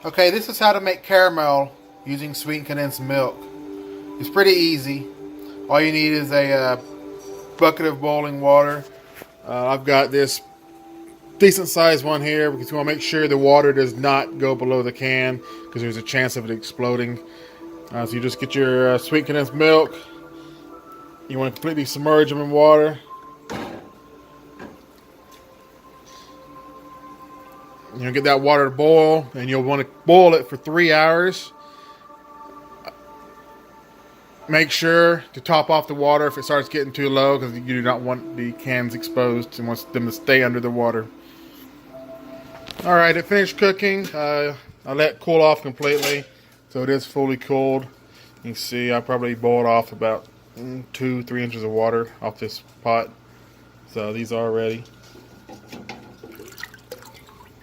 Okay, this is how to make caramel using sweetened condensed milk. It's pretty easy. All you need is a bucket of boiling water. I've got this decent sized one here because you want to make sure the water does not go below the can because there's a chance of it exploding. So you just get your sweet condensed milk. You want to completely submerge them in water. You'll get that water to boil, and you'll want to boil it for 3 hours. Make sure to top off the water if it starts getting too low, because you do not want the cans exposed and want them to stay under the water. Alright, it finished cooking. I let it cool off completely, so it is fully cooled. You can see I probably boiled off about 2-3 inches of water off this pot. So these are ready.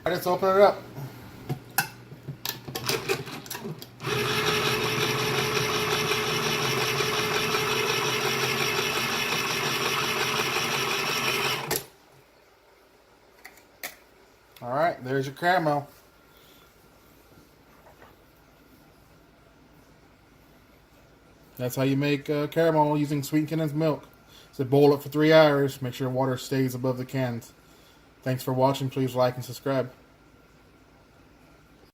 Let's open it up. Alright, there's your caramel. That's how you make caramel using sweetened condensed milk. So boil it for 3 hours. Make sure water stays above the cans. Thanks for watching. Please like and subscribe.